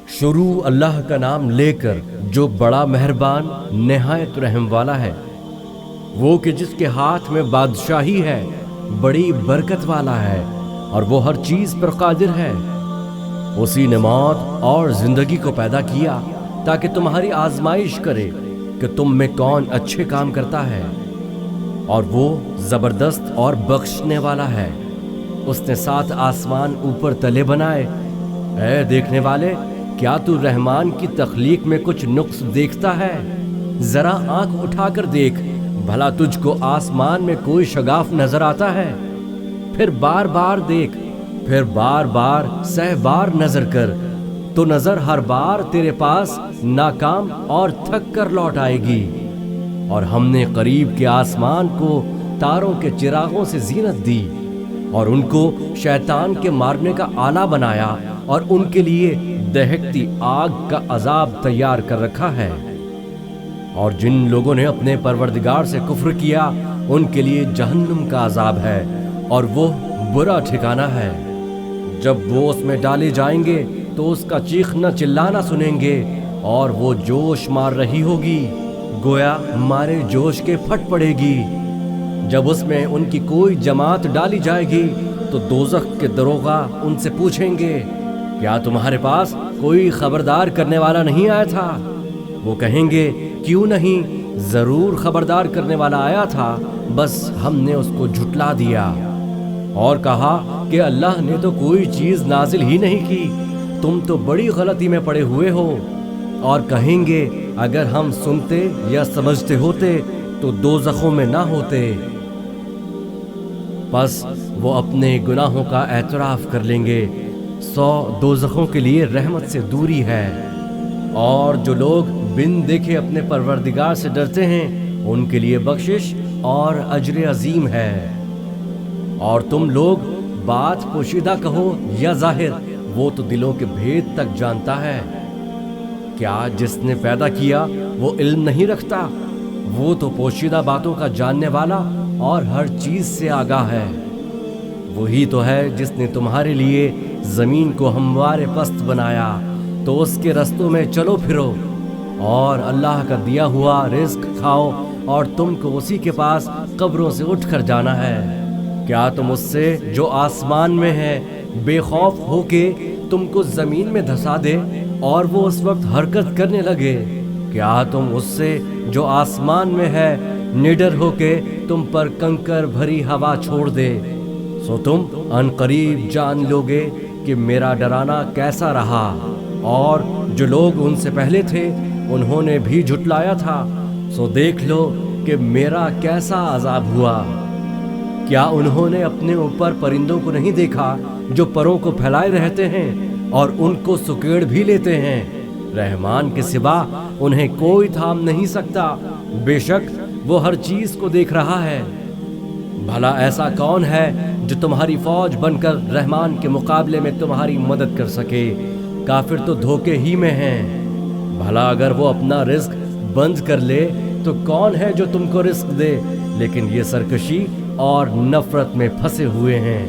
شروع اللہ کا نام لے کر جو بڑا مہربان نہایت رحم والا ہے، وہ کہ جس کے ہاتھ میں بادشاہی ہے، بڑی برکت والا ہے اور وہ ہر چیز پر قادر ہے۔ اسی نے موت اور زندگی کو پیدا کیا تاکہ تمہاری آزمائش کرے کہ تم میں کون اچھے کام کرتا ہے، اور وہ زبردست اور بخشنے والا ہے۔ اس نے 7 آسمان اوپر تلے بنائے۔ اے دیکھنے والے، کیا تو رحمان کی تخلیق میں کچھ نقص دیکھتا ہے؟ ذرا آنکھ اٹھا کر دیکھ، بھلا تجھ کو آسمان میں کوئی شگاف نظر آتا ہے؟ پھر بار بار دیکھ، پھر بار بار سہ بار نظر کر، تو نظر ہر بار تیرے پاس ناکام اور تھک کر لوٹ آئے گی۔ اور ہم نے قریب کے آسمان کو تاروں کے چراغوں سے زینت دی، اور ان کو شیطان کے مارنے کا آلہ بنایا، اور ان کے لیے دہکتی آگ کا عذاب تیار کر رکھا ہے۔ اور جن لوگوں نے اپنے پروردگار سے کفر کیا، ان کے لیے جہنم کا عذاب ہے، اور وہ برا ٹھکانہ ہے۔ جب وہ اس میں ڈالے جائیں گے تو اس کا چیخنا چلانا سنیں گے، اور وہ جوش مار رہی ہوگی، گویا مارے جوش کے پھٹ پڑے گی۔ جب اس میں ان کی کوئی جماعت ڈالی جائے گی تو دوزخ کے دروغہ ان سے پوچھیں گے، کیا تمہارے پاس کوئی خبردار کرنے والا نہیں آیا تھا؟ وہ کہیں گے، کیوں نہیں، ضرور خبردار کرنے والا آیا تھا، بس ہم نے اس کو جھٹلا دیا۔ اور کہا کہ اللہ نے تو کوئی چیز نازل ہی نہیں کی، تم تو بڑی غلطی میں پڑے ہوئے ہو۔ اور کہیں گے، اگر ہم سنتے یا سمجھتے ہوتے تو دوزخوں میں نہ ہوتے۔ پس وہ اپنے گناہوں کا اعتراف کر لیں گے، 100 دوزخوں کے لیے رحمت سے دوری ہے۔ اور جو لوگ بن دیکھے اپنے پروردگار سے ڈرتے ہیں، ان کے لیے بخشش اور اجر عظیم ہے۔ اور تم لوگ بات پوشیدہ کہو یا ظاہر، وہ تو دلوں کے بھید تک جانتا ہے۔ کیا جس نے پیدا کیا وہ علم نہیں رکھتا؟ وہ تو پوشیدہ باتوں کا جاننے والا اور ہر چیز سے آگاہ ہے۔ وہی تو ہے جس نے تمہارے لیے زمین کو ہموار پست بنایا، تو اس کے رستوں میں چلو پھرو، اور اللہ کا دیا ہوا رزق کھاؤ، اور تم کو اسی کے پاس قبروں سے اٹھ کر جانا ہے۔ کیا تم اس سے جو آسمان میں ہے بے خوف ہو کے تم کو زمین میں دھسا دے اور وہ اس وقت حرکت کرنے لگے؟ کیا تم اس سے جو آسمان میں ہے نڈر ہو کے تم پر کنکر بھری ہوا چھوڑ دے؟ سو تم ان قریب جان لوگے کہ میرا ڈرانا کیسا رہا۔ اور جو لوگ ان سے پہلے تھے انہوں نے بھی جھٹلایا تھا، سو دیکھ لو کہ میرا کیسا عذاب ہوا۔ کیا انہوں نے اپنے اوپر پرندوں کو نہیں دیکھا جو پروں کو پھیلائے رہتے ہیں اور ان کو سکیڑ بھی لیتے ہیں؟ رحمان کے سوا انہیں کوئی تھام نہیں سکتا، بے شک وہ ہر چیز کو دیکھ رہا ہے۔ بھلا ایسا کون ہے جو تمہاری فوج بن کر رحمان کے مقابلے میں تمہاری مدد کر سکے؟ کافر تو دھوکے ہی میں ہیں۔ بھلا اگر وہ اپنا رزق بند کر لے تو کون ہے جو تم کو رزق دے؟ لیکن یہ سرکشی اور نفرت میں پھنسے ہوئے ہیں۔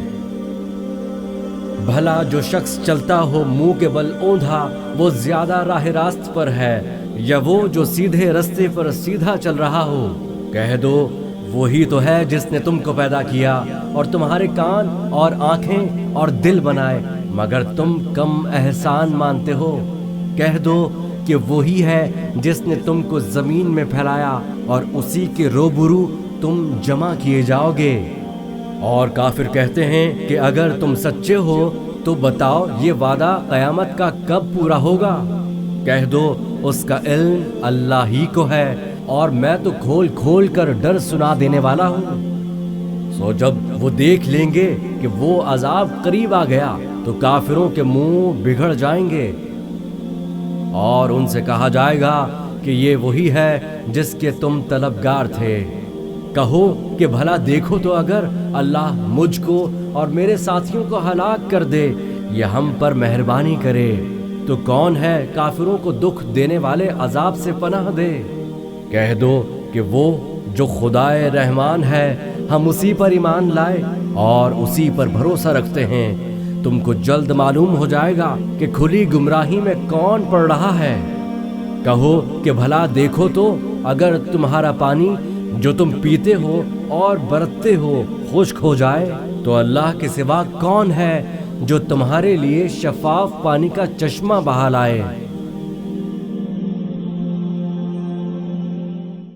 بھلا جو شخص چلتا ہو منہ کے بل اوندھا، وہ زیادہ راہ راست پر ہے، یا وہ جو سیدھے رستے پر سیدھا چل رہا ہو؟ کہہ دو، وہی تو ہے جس نے تم کو پیدا کیا اور تمہارے کان اور آنکھیں اور دل بنائے، مگر تم کم احسان مانتے ہو۔ کہہ دو کہ وہی ہے جس نے تم کو زمین میں پھیلایا اور اسی کے روبرو تم جمع کیے جاؤ گے۔ اور کافر کہتے ہیں کہ اگر تم سچے ہو تو بتاؤ یہ وعدہ قیامت کا کب پورا ہوگا؟ کہہ دو اس کا علم اللہ ہی کو ہے، اور میں تو کھول کھول کر ڈر سنا دینے والا ہوں۔ سو جب وہ دیکھ لیں گے کہ وہ عذاب قریب آ گیا تو کافروں کے منہ بگڑ جائیں گے، اور ان سے کہا جائے گا کہ یہ وہی ہے جس کے تم طلبگار تھے۔ کہو کہ بھلا دیکھو تو اگر اللہ مجھ کو اور میرے ساتھیوں کو ہلاک کر دے یا ہم پر مہربانی کرے تو کون ہے کافروں کو دکھ دینے والے عذاب سے پناہ دے؟ کہہ دو کہ وہ جو خدائے رحمان ہے، ہم اسی پر ایمان لائے اور اسی پر بھروسہ رکھتے ہیں، تم کو جلد معلوم ہو جائے گا کہ کھلی گمراہی میں کون پڑ رہا ہے۔ کہو کہ بھلا دیکھو تو اگر تمہارا پانی جو تم پیتے ہو اور برتتے ہو خشک ہو جائے تو اللہ کے سوا کون ہے جو تمہارے لیے شفاف پانی کا چشمہ بہا لائے۔